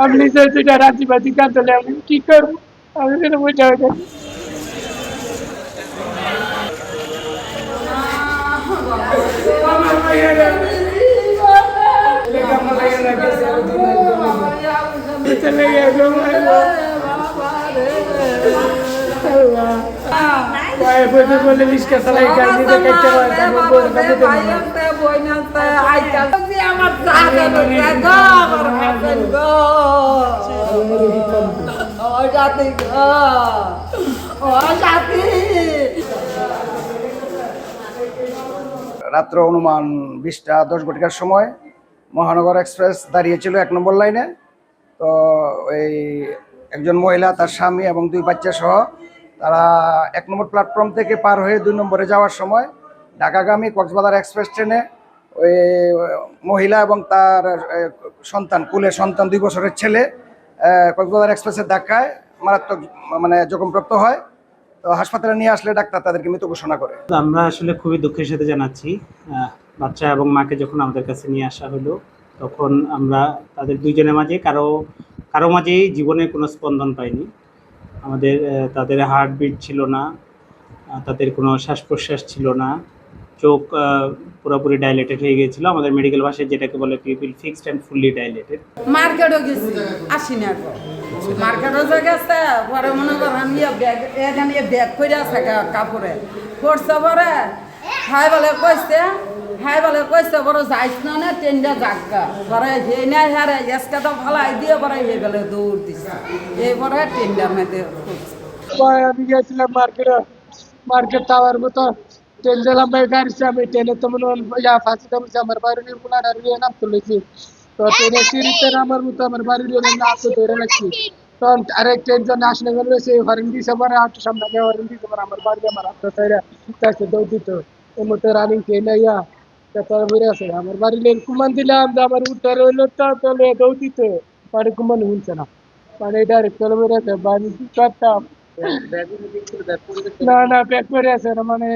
আপনি যে দুইটা রাজিবাজি কাঁদলে আমি কি করবো? আমি সেটা বুঝা হয়ে গেছি। চলে গেলো বলে রিক্সা চালাই গাড়ি দেখতে রাত্র অনুমান 20টা 10 ঘটিকার সময় মহানগর এক্সপ্রেস দাঁড়িয়েছিল 1 নম্বর লাইনে। তো ওই একজন মহিলা, তার স্বামী এবং 2 বাচ্চা সহ তারা 1 নম্বর প্ল্যাটফর্ম থেকে পার হয়ে 2 নম্বরে যাওয়ার সময় ঢাকাগামী কক্সবাজার এক্সপ্রেস ট্রেনে ওই মহিলা এবং তার সন্তান, কুলের সন্তান 2 বছরের ছেলে কক্সবাজার এক্সপ্রেসের ধাক্কায় মারাত্মক জখমপ্রাপ্ত হয়। তো হাসপাতালে নিয়ে আসলে ডাক্তার তাদেরকে মৃত ঘোষণা করে। আমরা আসলে খুবই দুঃখের সাথে জানাচ্ছি, বাচ্চা এবং মাকে যখন আমাদের কাছে নিয়ে আসা হলো তখন আমরা তাদের দুইজনের মাঝে কারো মাঝেই জীবনে কোনো স্পন্দন পাইনি। তাদের হার্টবিট ছিল না, তাদের কোনো শ্বাস প্রশ্বাস ছিল না, চোখ পুরোপুরি ডাইলেটেড হয়ে গিয়েছিল। আমাদের মেডিকেল ভাষায় যেটাকে বলে pupil fixed and fully dilated. মার্কেটও গেছি, আসি না মার্কেটও যে গেছে পরে মনে করেন এখানে ব্যাগ করে আছে কাপড়ে পড়ছে পরে হাই বলে কইছে বড় যাইস না ট্রেনটা জাগা পরে হে নাই হারে এসকাটা ফালাই দিয়ে পরে হে গেলে দৌড় দিছে এরপরে ট্রেনটার মধ্যে আমি গেছিলাম মার্কেট টাওয়ার মতো ট্রেন দিলাম গাড়ি আমি ট্রেনে তো মনে হয় ফাঁসি কামছে আমার বাড়ির গুলার আর নাম তুলেছি। তো ট্রেনে সিঁড়িতে আমার মতো আমার বাড়ির নাম তো ধরে রাখছি। তখন আরেক ট্রেন যখন আসলে গেলো সে হরেন দিয়েছে পরে আটটা সামনে হরেন দিয়েছে পরে আমার বাড়ি আমার হাতটা চাইরা চাইছে দৌড় দিত এর মতো রানিং ট্রেন ইয়া তারপরে বেড়ে আছে আমার বাড়ির কুমান দিলাম যে আমার উঠতে রইলো তাহলে দৌড় দিত বাড়ি কুমান শুনছে না মানে ডাইরেক্ট চলে বেড়ে আছে বাড়ি কি করতাম। না ব্যাক করে আছে না মানে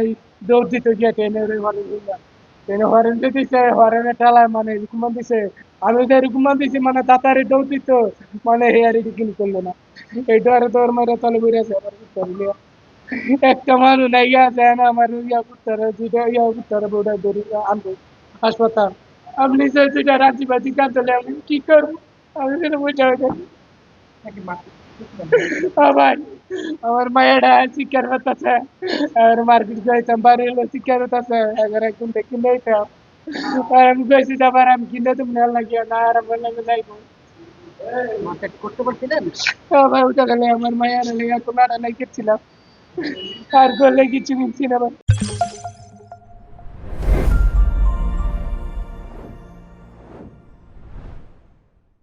দৌড় দিত গিয়ে ট্রেনে হরেন দিতেছে হরেনে ঠেলায় মানে কুমান দিছে আমি যে কুমান দিছি মানে তাড়াতাড়ি দৌড় দিত মানে হেয়ারি কিল করলো না এইটা আর তোর মারে তলে বেড়ে আছে একটা মানুষ নাই আছে না আমার ইয়া করতে দুইটা ইয়া করতে বোধ ধরি আনবো হাসপাতাল। আপনি যে দুইটা রাজিবাজি কাঁদলে আমি কি করবো? আমি সেটা বুঝা হয়ে গেছি। ভাই আমার মায়েরা শিক্ষার হতেছে আর মার্কেট যাইতাম বাড়ি হলো শিক্ষার হতেছে এবার একদম কিনে দিতাম আর আমি বেশি যাবার আমি কিনে তো মনে লাগিয়া না আর আমার লাগে যাইবো মার্কেট করতে পারছিলেন। ভাই ওটা গেলে আমার মায়ের লেগে কোনো আর নাই করছিলাম আর করলে কিছু মিলছি না ভাই।